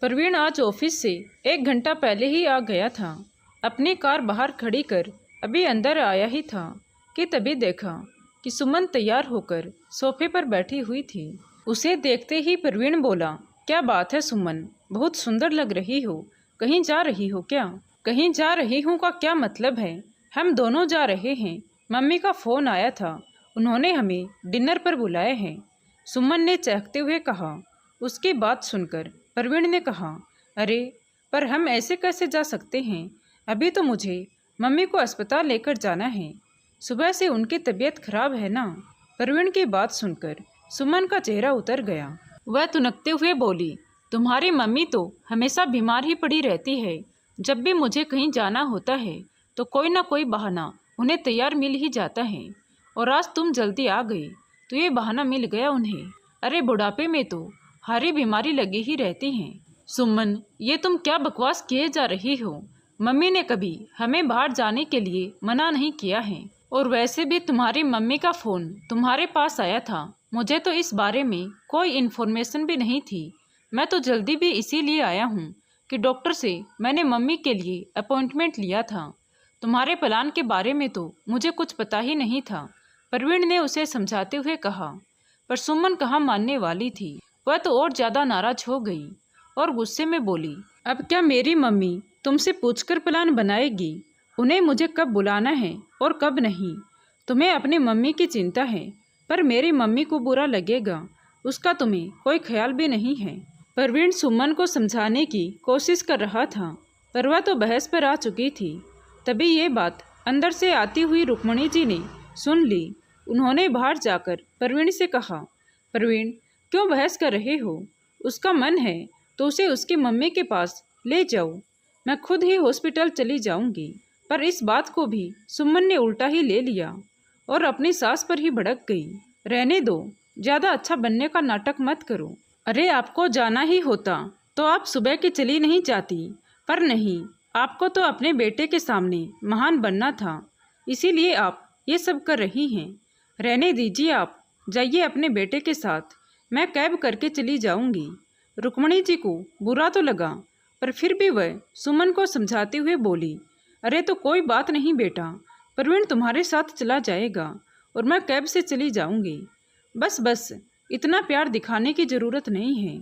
प्रवीण आज ऑफिस से 1 घंटा पहले ही आ गया था। अपनी कार बाहर खड़ी कर अभी अंदर आया ही था कि तभी देखा कि सुमन तैयार होकर सोफे पर बैठी हुई थी। उसे देखते ही प्रवीण बोला, क्या बात है सुमन, बहुत सुंदर लग रही हो। कहीं जा रही हो क्या? कहीं जा रही हूँ का क्या मतलब है? हम दोनों जा रहे हैं। मम्मी का फ़ोन आया था, उन्होंने हमें डिनर पर बुलाए हैं, सुमन ने चहकते हुए कहा। उसकी बात सुनकर प्रवीण ने कहा, अरे पर हम ऐसे कैसे जा सकते हैं? अभी तो मुझे मम्मी को अस्पताल लेकर जाना है, सुबह से उनकी तबीयत खराब है ना। प्रवीण की बात सुनकर सुमन का चेहरा उतर गया। वह तुनकते हुए बोली, तुम्हारी मम्मी तो हमेशा बीमार ही पड़ी रहती है। जब भी मुझे कहीं जाना होता है तो कोई ना कोई बहाना उन्हें तैयार मिल ही जाता है, और आज तुम जल्दी आ गई तो ये बहाना मिल गया उन्हें। अरे बुढ़ापे में तो हरी बीमारी लगी ही रहती हैं। सुमन, ये तुम क्या बकवास किए जा रही हो? मम्मी ने कभी हमें बाहर जाने के लिए मना नहीं किया है, और वैसे भी तुम्हारी मम्मी का फ़ोन तुम्हारे पास आया था, मुझे तो इस बारे में कोई इन्फॉर्मेशन भी नहीं थी। मैं तो जल्दी भी इसीलिए आया हूँ कि डॉक्टर से मैंने मम्मी के लिए अपॉइंटमेंट लिया था। तुम्हारे प्लान के बारे में तो मुझे कुछ पता ही नहीं था, प्रवीण ने उसे समझाते हुए कहा। पर सुमन कहाँ मानने वाली थी, वह तो और ज़्यादा नाराज हो गई और गुस्से में बोली, अब क्या मेरी मम्मी तुमसे पूछकर प्लान बनाएगी? उन्हें मुझे कब बुलाना है और कब नहीं? तुम्हें अपनी मम्मी की चिंता है, पर मेरी मम्मी को बुरा लगेगा उसका तुम्हें कोई ख्याल भी नहीं है। प्रवीण सुमन को समझाने की कोशिश कर रहा था, पर वह तो बहस पर आ चुकी थी। तभी ये बात अंदर से आती हुई रुक्मणी जी ने सुन ली। उन्होंने बाहर जाकर प्रवीण से कहा, प्रवीण क्यों बहस कर रहे हो? उसका मन है तो उसे उसकी मम्मी के पास ले जाओ, मैं खुद ही हॉस्पिटल चली जाऊंगी। पर इस बात को भी सुमन ने उल्टा ही ले लिया और अपनी सास पर ही भड़क गई। रहने दो, ज़्यादा अच्छा बनने का नाटक मत करो। अरे आपको जाना ही होता तो आप सुबह की चली नहीं जाती, पर नहीं, आपको तो अपने बेटे के सामने महान बनना था, इसीलिए आप ये सब कर रही हैं। रहने दीजिए, आप जाइए अपने बेटे के साथ, मैं कैब करके चली जाऊंगी। रुक्मणी जी को बुरा तो लगा, पर फिर भी वह सुमन को समझाते हुए बोली, अरे तो कोई बात नहीं बेटा, प्रवीण तुम्हारे साथ चला जाएगा और मैं कैब से चली जाऊंगी। बस बस, इतना प्यार दिखाने की ज़रूरत नहीं है।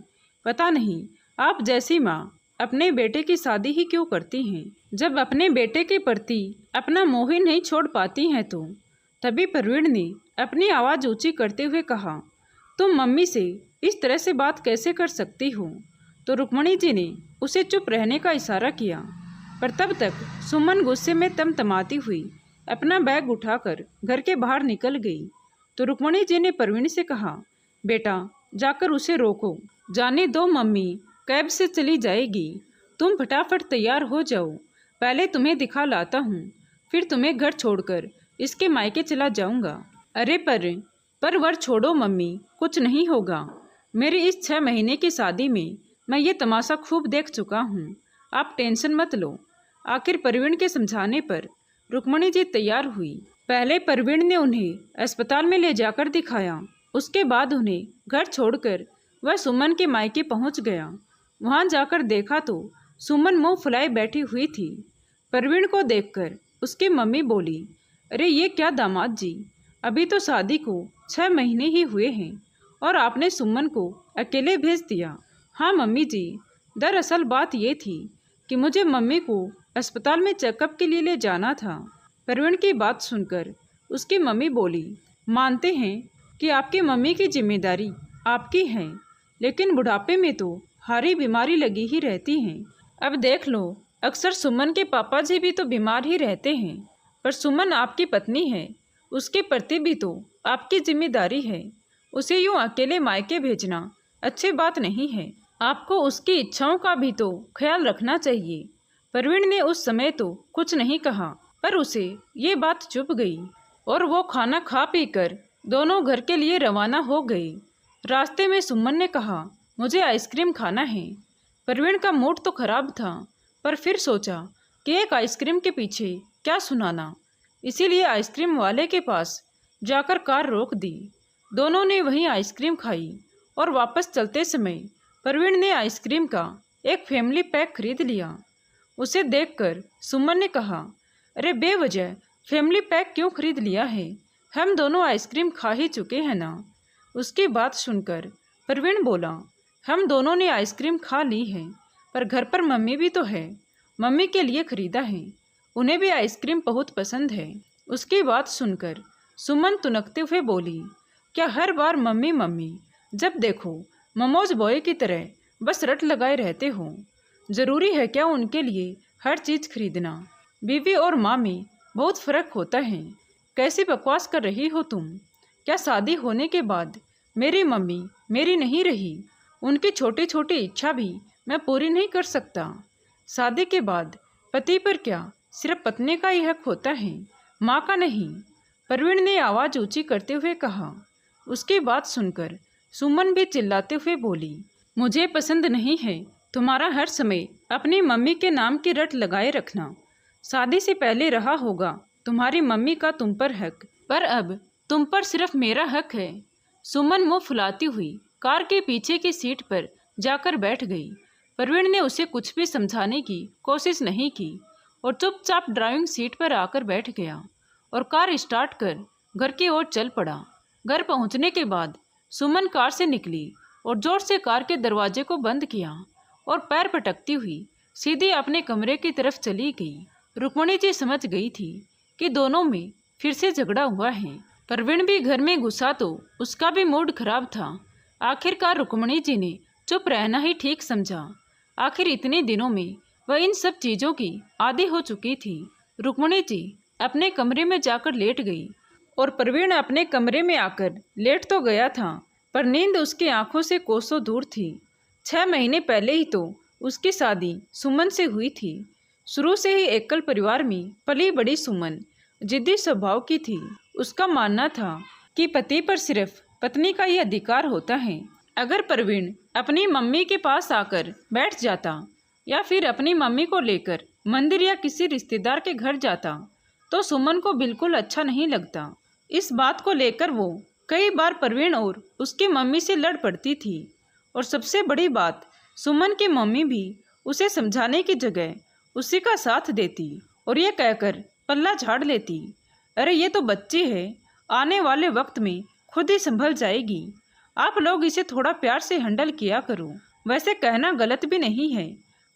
पता नहीं आप जैसी माँ अपने बेटे की शादी ही क्यों करती हैं, जब अपने बेटे के प्रति अपना मोह ही नहीं छोड़ पाती हैं तो। तभी प्रवीण ने अपनी आवाज़ ऊंची करते हुए कहा, तुम मम्मी से इस तरह से बात कैसे कर सकती हो? तो रुक्मणी जी ने उसे चुप रहने का इशारा किया, पर तब तक सुमन गुस्से में तमतमाती हुई अपना बैग उठाकर घर के बाहर निकल गई। तो रुक्मणी जी ने प्रवीण से कहा, बेटा जाकर उसे रोको, जाने दो, मम्मी कैब से चली जाएगी, तुम फटाफट तैयार हो जाओ, पहले तुम्हें दिखा लाता हूँ, फिर तुम्हें घर छोड़कर इसके मायके चला जाऊँगा। अरे पर वर छोड़ो मम्मी, कुछ नहीं होगा। मेरी इस 6 महीने की शादी में मैं ये तमाशा खूब देख चुका हूँ, आप टेंशन मत लो। आखिर प्रवीण के समझाने पर रुक्मणी जी तैयार हुई। पहले प्रवीण ने उन्हें अस्पताल में ले जाकर दिखाया, उसके बाद उन्हें घर छोड़कर वह सुमन के मायके पहुँच गया। वहाँ जाकर देखा तो सुमन मुँह फुलाए बैठी हुई थी। प्रवीण को देखकर उसकी मम्मी बोली, अरे ये क्या दामाद जी, अभी तो शादी को 6 महीने ही हुए हैं और आपने सुमन को अकेले भेज दिया। हाँ मम्मी जी, दरअसल बात ये थी कि मुझे मम्मी को अस्पताल में चेकअप के लिए ले जाना था। प्रवीण की बात सुनकर उसकी मम्मी बोली, मानते हैं कि आपकी मम्मी की जिम्मेदारी आपकी है, लेकिन बुढ़ापे में तो हारी बीमारी लगी ही रहती हैं। अब देख लो, अक्सर सुमन के पापा जी भी तो बीमार ही रहते हैं, पर सुमन आपकी पत्नी है, उसके प्रति भी तो आपकी जिम्मेदारी है। उसे यूँ अकेले मायके भेजना अच्छी बात नहीं है, आपको उसकी इच्छाओं का भी तो ख्याल रखना चाहिए। प्रवीण ने उस समय तो कुछ नहीं कहा, पर उसे ये बात चुभ गई और वो खाना खा पी कर दोनों घर के लिए रवाना हो गई। रास्ते में सुमन ने कहा, मुझे आइसक्रीम खाना है। प्रवीण का मूड तो खराब था, पर फिर सोचा कि एक आइसक्रीम के पीछे क्या सुनाना, इसीलिए आइसक्रीम वाले के पास जाकर कार रोक दी। दोनों ने वहीं आइसक्रीम खाई और वापस चलते समय प्रवीण ने आइसक्रीम का एक फैमिली पैक खरीद लिया। उसे देखकर सुमन ने कहा, अरे बेवजह फैमिली पैक क्यों खरीद लिया है? हम दोनों आइसक्रीम खा ही चुके हैं ना। उसकी बात सुनकर प्रवीण बोला, हम दोनों ने आइसक्रीम खा ली है, पर घर पर मम्मी भी तो है, मम्मी के लिए खरीदा है, उन्हें भी आइसक्रीम बहुत पसंद है। उसकी बात सुनकर सुमन तुनकते हुए बोली, क्या हर बार मम्मी मम्मी, जब देखो ममोज बॉय की तरह बस रट लगाए रहते हो? ज़रूरी है क्या उनके लिए हर चीज़ खरीदना? बीवी और माँ में बहुत फ़र्क होता है। कैसी बकवास कर रही हो तुम? क्या शादी होने के बाद मेरी मम्मी मेरी नहीं रही? उनकी छोटी छोटी इच्छा भी मैं पूरी नहीं कर सकता? शादी के बाद पति पर क्या सिर्फ पत्नी का ही हक होता है, माँ का नहीं? प्रवीण ने आवाज़ ऊंची करते हुए कहा। उसकी बात सुनकर सुमन भी चिल्लाते हुए बोली, मुझे पसंद नहीं है तुम्हारा हर समय अपनी मम्मी के नाम की रट लगाए रखना। शादी से पहले रहा होगा तुम्हारी मम्मी का तुम पर हक, पर अब तुम पर सिर्फ मेरा हक है। सुमन मुंह फुलाती हुई कार के पीछे की सीट पर जाकर बैठ गई। प्रवीण ने उसे कुछ भी समझाने की कोशिश नहीं की और चुपचाप ड्राइविंग सीट पर आकर बैठ गया और कार स्टार्ट कर घर की ओर चल पड़ा। घर पहुंचने के बाद सुमन कार से निकली और जोर से कार के दरवाजे को बंद किया और पैर पटकती हुई सीधी अपने कमरे की तरफ चली गई। रुक्मणी जी समझ गई थी कि दोनों में फिर से झगड़ा हुआ है। प्रवीण भी घर में घुसा तो उसका भी मूड खराब था। आखिरकार रुक्मणी जी ने चुप रहना ही ठीक समझा। आखिर इतने दिनों में वह इन सब चीज़ों की आदी हो चुकी थी। रुक्मणी जी अपने कमरे में जाकर लेट गई और प्रवीण अपने कमरे में आकर लेट तो गया था, पर नींद उसकी आंखों से कोसों दूर थी। 6 महीने पहले ही तो उसकी शादी सुमन से हुई थी। शुरू से ही एकल परिवार में पली बड़ी सुमन जिद्दी स्वभाव की थी। उसका मानना था कि पति पर सिर्फ पत्नी का ही अधिकार होता है। अगर प्रवीण अपनी मम्मी के पास आकर बैठ जाता या फिर अपनी मम्मी को लेकर मंदिर या किसी रिश्तेदार के घर जाता तो सुमन को बिल्कुल अच्छा नहीं लगता। इस बात को लेकर वो कई बार प्रवीण और उसकी मम्मी से लड़ पड़ती थी और सबसे बड़ी बात, सुमन की मम्मी भी उसे समझाने की जगह उसी का साथ देती और ये कहकर पल्ला झाड़ लेती, अरे ये तो बच्ची है, आने वाले वक्त में खुद ही संभल जाएगी, आप लोग इसे थोड़ा प्यार से हैंडल किया करो। वैसे कहना गलत भी नहीं है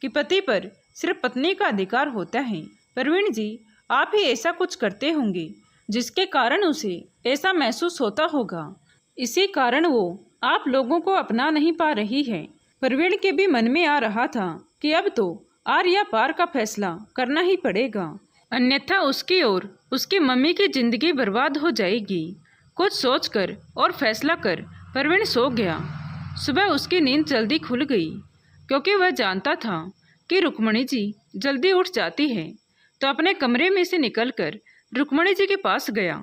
कि पति पर सिर्फ पत्नी का अधिकार होता है। प्रवीण जी, आप ही ऐसा कुछ करते होंगे जिसके कारण उसे ऐसा महसूस होता होगा, इसी कारण वो आप लोगों को अपना नहीं पा रही है। प्रवीण के भी मन में आ रहा था कि अब तो आर या पार का फैसला करना ही पड़ेगा, अन्यथा उसकी और उसकी मम्मी की जिंदगी बर्बाद हो जाएगी। कुछ सोचकर और फैसला कर प्रवीण सो गया। सुबह उसकी नींद जल्दी खुल गई क्योंकि वह जानता था कि रुक्मणी जी जल्दी उठ जाती है, तो अपने कमरे में से निकलकर रुक्मणी जी के पास गया।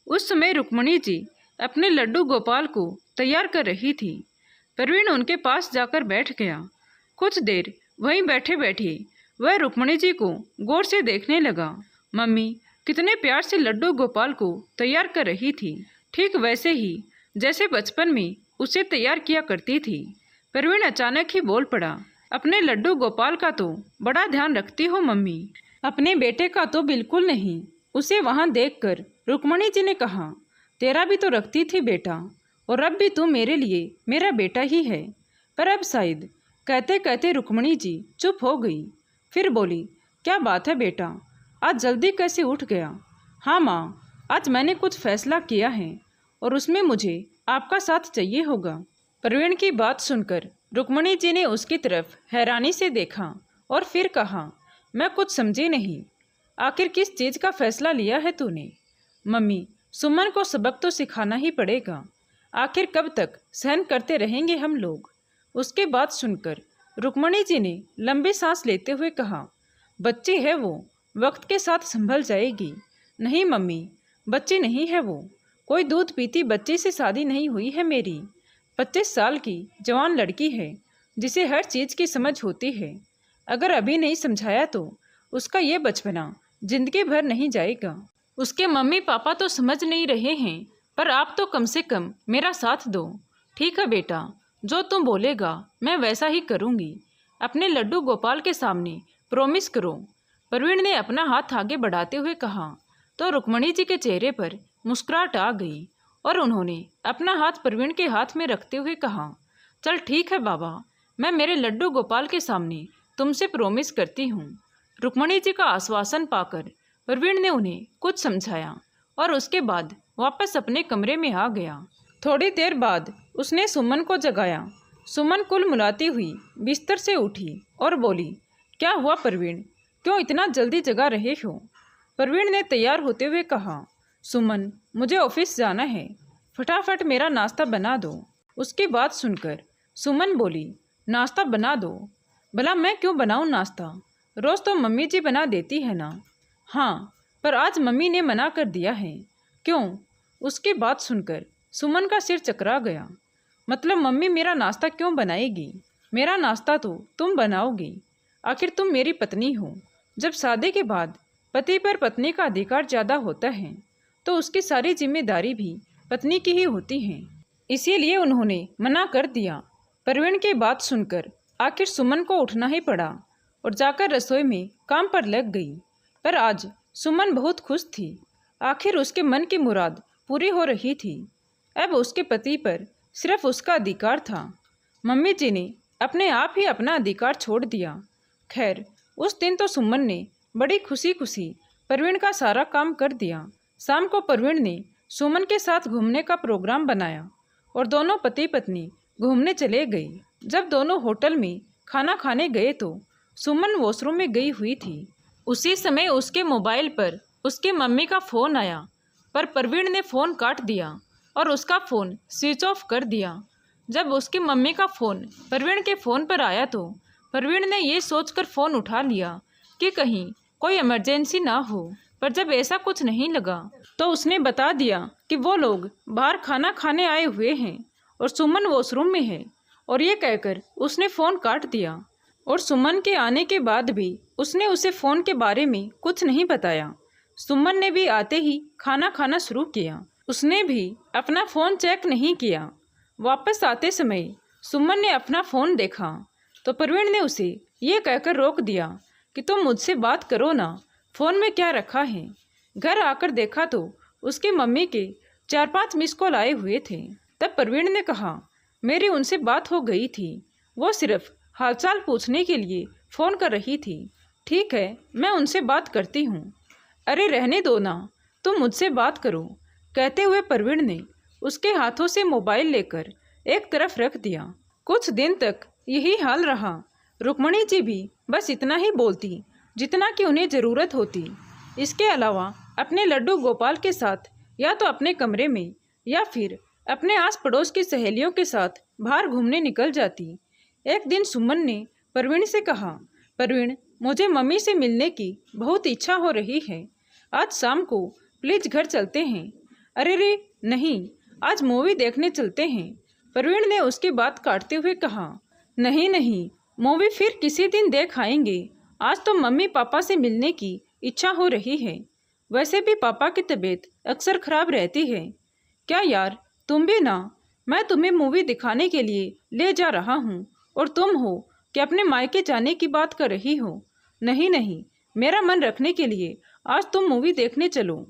उस समय रुक्मणी जी अपने लड्डू गोपाल को तैयार कर रही थी। प्रवीण उनके पास जाकर बैठ गया। कुछ देर वहीं बैठे बैठे वह रुक्मणी जी को गौर से देखने लगा। मम्मी कितने प्यार से लड्डू गोपाल को तैयार कर रही थी, ठीक वैसे ही जैसे बचपन में उसे तैयार किया करती थी। प्रवीण अचानक ही बोल पड़ा, अपने लड्डू गोपाल का तो बड़ा ध्यान रखती हो मम्मी, अपने बेटे का तो बिल्कुल नहीं। उसे वहां देखकर रुक्मणी जी ने कहा, तेरा भी तो रखती थी बेटा, और अब भी तू मेरे लिए मेरा बेटा ही है। पर अब शायद कहते कहते रुक्मणी जी चुप हो गई। फिर बोली, क्या बात है बेटा, आज जल्दी कैसे उठ गया? हाँ माँ, आज मैंने कुछ फैसला किया है और उसमें मुझे आपका साथ चाहिए होगा। प्रवीण की बात सुनकर रुक्मणी जी ने उसकी तरफ हैरानी से देखा और फिर कहा, मैं कुछ समझी नहीं, आखिर किस चीज़ का फैसला लिया है तूने? मम्मी, सुमन को सबक तो सिखाना ही पड़ेगा, आखिर कब तक सहन करते रहेंगे हम लोग? उसके बात सुनकर रुक्मणी जी ने लंबी सांस लेते हुए कहा, बच्ची है वो, वक्त के साथ संभल जाएगी। नहीं मम्मी, बच्ची नहीं है वो, कोई दूध पीती बच्ची से शादी नहीं हुई है मेरी। 25 साल की जवान लड़की है जिसे हर चीज़ की समझ होती है। अगर अभी नहीं समझाया तो उसका ये बचपना जिंदगी भर नहीं जाएगा। उसके मम्मी पापा तो समझ नहीं रहे हैं, पर आप तो कम से कम मेरा साथ दो। ठीक है बेटा, जो तुम बोलेगा मैं वैसा ही करूँगी। अपने लड्डू गोपाल के सामने प्रॉमिस करो। प्रवीण ने अपना हाथ आगे बढ़ाते हुए कहा तो रुक्मणी जी के चेहरे पर मुस्कुराहट आ गई और उन्होंने अपना हाथ प्रवीण के हाथ में रखते हुए कहा, चल ठीक है बाबा, मैं मेरे लड्डू गोपाल के सामने तुमसे प्रॉमिस करती हूँ। रुक्मणी जी का आश्वासन पाकर प्रवीण ने उन्हें कुछ समझाया और उसके बाद वापस अपने कमरे में आ गया। थोड़ी देर बाद उसने सुमन को जगाया। सुमन कुलमुलाती हुई बिस्तर से उठी और बोली, क्या हुआ प्रवीण, क्यों इतना जल्दी जगा रहे हो? प्रवीण ने तैयार होते हुए कहा, सुमन मुझे ऑफिस जाना है, फटाफट मेरा नाश्ता बना दो। उसकी बात सुनकर सुमन बोली, नाश्ता बना दो? भला मैं क्यों बनाऊं नाश्ता, रोज़ तो मम्मी जी बना देती है ना। हाँ, पर आज मम्मी ने मना कर दिया है। क्यों? उसकी बात सुनकर सुमन का सिर चकरा गया। मतलब मम्मी मेरा नाश्ता क्यों बनाएगी? मेरा नाश्ता तो तुम बनाओगी, आखिर तुम मेरी पत्नी हो। जब शादी के बाद पति पर पत्नी का अधिकार ज़्यादा होता है तो उसकी सारी जिम्मेदारी भी पत्नी की ही होती है, इसीलिए उन्होंने मना कर दिया। प्रवीण की बात सुनकर आखिर सुमन को उठना ही पड़ा और जाकर रसोई में काम पर लग गई। पर आज सुमन बहुत खुश थी, आखिर उसके मन की मुराद पूरी हो रही थी। अब उसके पति पर सिर्फ उसका अधिकार था। मम्मी जी ने अपने आप ही अपना अधिकार छोड़ दिया। खैर, उस दिन तो सुमन ने बड़ी खुशी खुशी प्रवीण का सारा काम कर दिया। शाम को प्रवीण ने सुमन के साथ घूमने का प्रोग्राम बनाया और दोनों पति पत्नी घूमने चले गए। जब दोनों होटल में खाना खाने गए तो सुमन वॉशरूम में गई हुई थी। उसी समय उसके मोबाइल पर उसकी मम्मी का फ़ोन आया, पर प्रवीण ने फ़ोन काट दिया और उसका फ़ोन स्विच ऑफ कर दिया। जब उसकी मम्मी का फ़ोन प्रवीण के फ़ोन पर आया तो प्रवीण ने ये सोचकर फ़ोन उठा लिया कि कहीं कोई इमरजेंसी ना हो, पर जब ऐसा कुछ नहीं लगा तो उसने बता दिया कि वो लोग बाहर खाना खाने आए हुए हैं और सुमन वॉशरूम में है, और ये कहकर उसने फ़ोन काट दिया। और सुमन के आने के बाद भी उसने उसे फ़ोन के बारे में कुछ नहीं बताया। सुमन ने भी आते ही खाना खाना शुरू किया। उसने भी अपना फ़ोन चेक नहीं किया। वापस आते समय सुमन ने अपना फ़ोन देखा तो प्रवीण ने उसे ये कहकर रोक दिया कि तुम मुझसे बात करो ना, फ़ोन में क्या रखा है। घर आकर देखा तो उसकी मम्मी के 4-5 मिस कॉल आए हुए थे। तब प्रवीण ने कहा, मेरी उनसे बात हो गई थी, वो सिर्फ हालचाल पूछने के लिए फ़ोन कर रही थी। ठीक है, मैं उनसे बात करती हूँ। अरे रहने दो ना, तुम मुझसे बात करो, कहते हुए प्रवीण ने उसके हाथों से मोबाइल लेकर एक तरफ रख दिया। कुछ दिन तक यही हाल रहा। रुक्मणी जी भी बस इतना ही बोलती जितना कि उन्हें ज़रूरत होती। इसके अलावा अपने लड्डू गोपाल के साथ या तो अपने कमरे में या फिर अपने आस पड़ोस की सहेलियों के साथ बाहर घूमने निकल जाती। एक दिन सुमन ने प्रवीण से कहा, प्रवीण मुझे मम्मी से मिलने की बहुत इच्छा हो रही है, आज शाम को प्लीज़ घर चलते हैं। अरे रे नहीं, आज मूवी देखने चलते हैं। प्रवीण ने उसकी बात काटते हुए कहा, नहीं नहीं, मूवी फिर किसी दिन देख आएंगे, आज तो मम्मी पापा से मिलने की इच्छा हो रही है। वैसे भी पापा की तबीयत अक्सर ख़राब रहती है। क्या यार, तुम भी ना, मैं तुम्हें मूवी दिखाने के लिए ले जा रहा हूँ और तुम हो कि अपने मायके जाने की बात कर रही हो। नहीं नहीं, मेरा मन रखने के लिए आज तुम मूवी देखने चलो।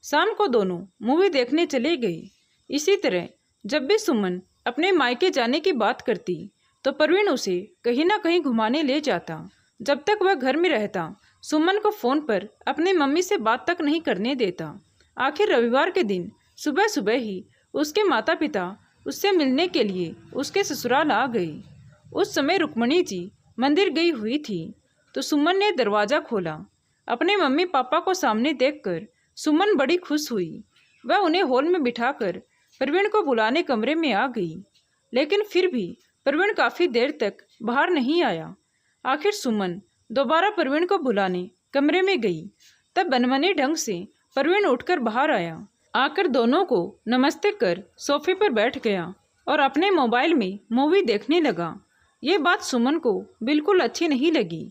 शाम को दोनों मूवी देखने चले गए। इसी तरह जब भी सुमन अपने मायके जाने की बात करती तो प्रवीण उसे कहीं ना कहीं घुमाने ले जाता। जब तक वह घर में रहता सुमन को फ़ोन पर अपनी मम्मी से बात तक नहीं करने देता। आखिर रविवार के दिन सुबह सुबह ही उसके माता पिता उससे मिलने के लिए उसके ससुराल आ गए। उस समय रुक्मणी जी मंदिर गई हुई थी तो सुमन ने दरवाज़ा खोला। अपने मम्मी पापा को सामने देखकर सुमन बड़ी खुश हुई। वह उन्हें हॉल में बिठाकर प्रवीण को बुलाने कमरे में आ गई, लेकिन फिर भी प्रवीण काफ़ी देर तक बाहर नहीं आया। आखिर सुमन दोबारा प्रवीण को बुलाने कमरे में गई। तब बनमने ढंग से प्रवीण उठकर बाहर आया। आकर दोनों को नमस्ते कर सोफे पर बैठ गया और अपने मोबाइल में मूवी देखने लगा। ये बात सुमन को बिल्कुल अच्छी नहीं लगी,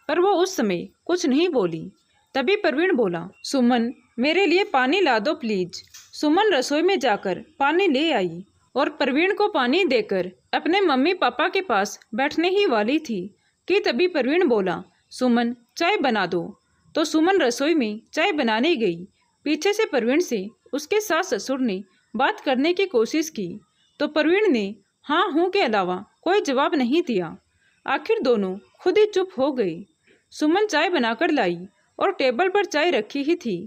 पर वो उस समय कुछ नहीं बोली। तभी प्रवीण बोला, सुमन मेरे लिए पानी ला दो प्लीज। सुमन रसोई में जाकर पानी ले आई और प्रवीण को पानी देकर अपने मम्मी पापा के पास बैठने ही वाली थी, कि तभी प्रवीण बोला, सुमन चाय बना दो। तो सुमन रसोई में चाय बनाने गई। पीछे से प्रवीण से उसके सास ससुर ने बात करने की कोशिश की, तो प्रवीण ने हाँ हूँ के अलावा कोई जवाब नहीं दिया। आखिर दोनों खुद ही चुप हो गए। सुमन चाय बनाकर लाई और टेबल पर चाय रखी ही थी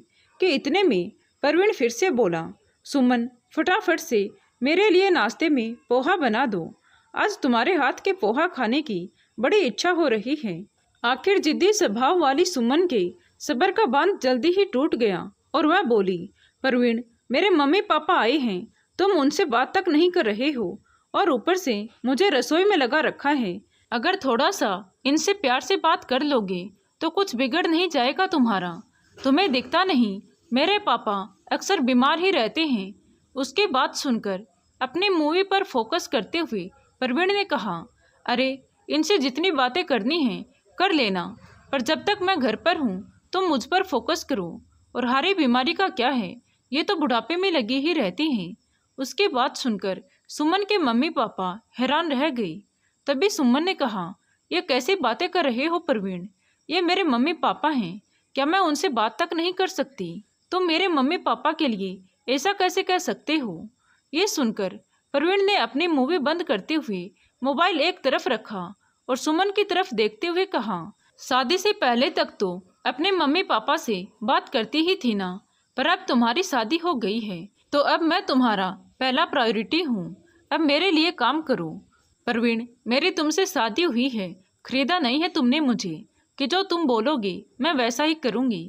कि इतने में प्रवीण फिर से बोला, सुमन फटाफट से मेरे लिए नाश्ते में पोहा बना दो। आज तुम्हारे हाथ के पोहा खाने की बड़ी इच्छा हो रही है। आखिर जिद्दी स्वभाव वाली सुमन के सब्र का बांध जल्दी ही टूट गया और वह बोली, प्रवीण मेरे मम्मी पापा आए हैं, तुम उनसे बात तक नहीं कर रहे हो और ऊपर से मुझे रसोई में लगा रखा है। अगर थोड़ा सा इनसे प्यार से बात कर लोगे तो कुछ बिगड़ नहीं जाएगा तुम्हारा। तुम्हें दिखता नहीं मेरे पापा अक्सर बीमार ही रहते हैं। उसकी बात सुनकर अपनी मूवी पर फोकस करते हुए प्रवीण ने कहा, अरे इनसे जितनी बातें करनी हैं कर लेना, पर जब तक मैं घर पर हूँ तुम मुझ पर फोकस करो। और हारी बीमारी का क्या है, ये तो बुढ़ापे में लगी ही रहती हैं। उसकी बात सुनकर सुमन के मम्मी पापा हैरान रह गए। तभी सुमन ने कहा, ये कैसी बातें कर रहे हो प्रवीण, ये मेरे मम्मी पापा हैं, क्या मैं उनसे बात तक नहीं कर सकती? तुम मेरे मम्मी पापा के लिए ऐसा कैसे कह सकते हो? ये सुनकर प्रवीण ने अपनी मूवी बंद करते हुए मोबाइल एक तरफ रखा और सुमन की तरफ देखते हुए कहा, शादी से पहले तक तो अपने मम्मी पापा से बात करती ही थी ना, पर अब तुम्हारी शादी हो गई है तो अब मैं तुम्हारा पहला प्रायोरिटी हूँ। अब मेरे लिए काम करो। प्रवीण मेरी तुमसे शादी हुई है, खरीदा नहीं है तुमने मुझे कि जो तुम बोलोगे मैं वैसा ही करूँगी।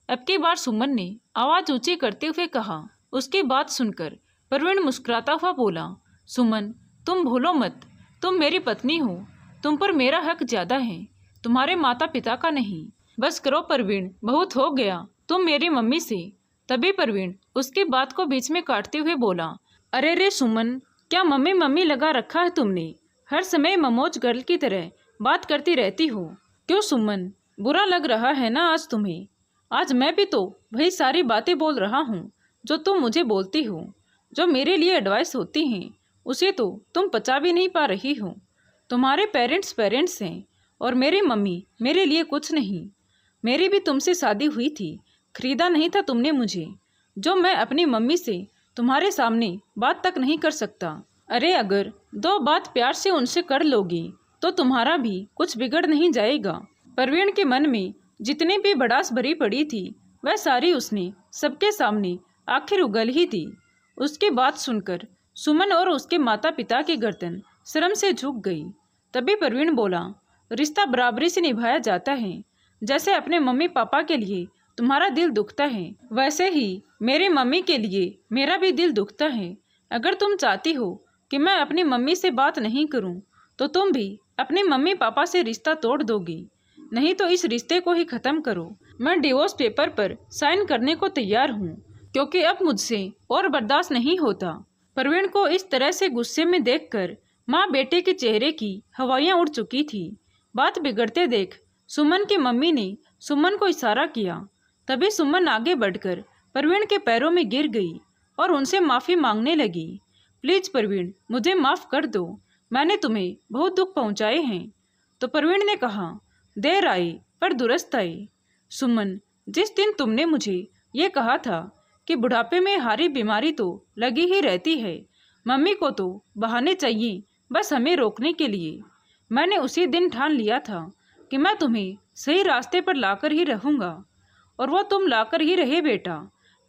अब की बार सुमन ने आवाज़ ऊंची करते हुए कहा। उसकी बात सुनकर प्रवीण मुस्कुराता हुआ बोला, सुमन तुम भूलो मत, तुम मेरी पत्नी हो, तुम पर मेरा हक ज़्यादा है, तुम्हारे माता पिता का नहीं। बस करो प्रवीण, बहुत हो गया तुम मेरी मम्मी से। तभी प्रवीण उसकी बात को बीच में काटते हुए बोला, अरे रे सुमन, क्या मम्मी मम्मी लगा रखा है तुमने? हर समय ममोज गर्ल की तरह बात करती रहती हो। क्यों सुमन, बुरा लग रहा है ना आज तुम्हें? आज मैं भी तो वही सारी बातें बोल रहा हूँ जो तुम मुझे बोलती हो। जो मेरे लिए एडवाइस होती हैं उसे तो तुम पचा भी नहीं पा रही हो। तुम्हारे पेरेंट्स हैं और मेरी मम्मी मेरे लिए कुछ नहीं। मेरी भी तुमसे शादी हुई थी, खरीदा नहीं था तुमने मुझे, जो मैं अपनी मम्मी से तुम्हारे सामने बात तक नहीं कर सकता। अरे अगर दो बात प्यार से उनसे कर लोगी तो तुम्हारा भी कुछ बिगड़ नहीं जाएगा। प्रवीण के मन में जितनी भी भड़ास भरी पड़ी थी वह सारी उसने सबके सामने आखिर उगल ही दी। उसकी बात सुनकर सुमन और उसके माता पिता की गर्दन शर्म से झुक गई। तभी प्रवीण बोला, रिश्ता बराबरी से निभाया जाता है। जैसे अपने मम्मी पापा के लिए तुम्हारा दिल दुखता है, वैसे ही मेरी मम्मी के लिए मेरा भी दिल दुखता है। अगर तुम चाहती हो कि मैं अपनी मम्मी से बात नहीं करूं, तो तुम भी अपने मम्मी पापा से रिश्ता तोड़ दोगी। नहीं तो इस रिश्ते को ही ख़त्म करो। मैं डिवोर्स पेपर पर साइन करने को तैयार हूँ, क्योंकि अब मुझसे और बर्दाश्त नहीं होता। प्रवीण को इस तरह से गुस्से में देखकर माँ बेटे के चेहरे की हवाइयाँ उड़ चुकी थी। बात बिगड़ते देख सुमन की मम्मी ने सुमन को इशारा किया। तभी सुमन आगे बढ़कर प्रवीण के पैरों में गिर गई और उनसे माफ़ी मांगने लगी। प्लीज़ प्रवीण, मुझे माफ़ कर दो, मैंने तुम्हें बहुत दुख पहुंचाए हैं। तो प्रवीण ने कहा, देर आई पर दुरुस्त आई। सुमन, जिस दिन तुमने मुझे ये कहा था कि बुढ़ापे में हारी बीमारी तो लगी ही रहती है, मम्मी को तो बहाने चाहिए बस हमें रोकने के लिए, मैंने उसी दिन ठान लिया था कि मैं तुम्हें सही रास्ते पर लाकर ही रहूँगा, और वो तुम लाकर ही रहे बेटा।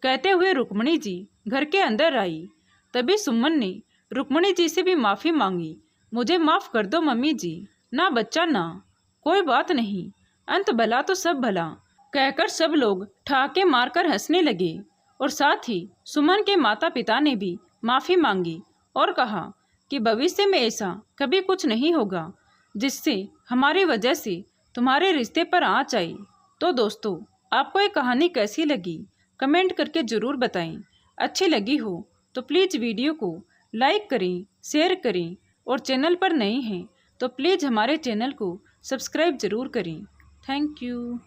कहते हुए रुक्मणी जी घर के अंदर आई। तभी सुमन ने रुक्मणी जी से भी माफ़ी मांगी। मुझे माफ़ कर दो मम्मी जी, ना बच्चा ना, कोई बात नहीं, अंत भला तो सब भला, कहकर सब लोग ठहाके मारकर हंसने लगे। और साथ ही सुमन के माता पिता ने भी माफ़ी मांगी और कहा कि भविष्य में ऐसा कभी कुछ नहीं होगा जिससे हमारी वजह से तुम्हारे रिश्ते पर आँच आई। तो दोस्तों, आपको ये कहानी कैसी लगी कमेंट करके ज़रूर बताएं। अच्छी लगी हो तो प्लीज़ वीडियो को लाइक करें, शेयर करें, और चैनल पर नए हैं तो प्लीज़ हमारे चैनल को सब्सक्राइब ज़रूर करें। Thank you.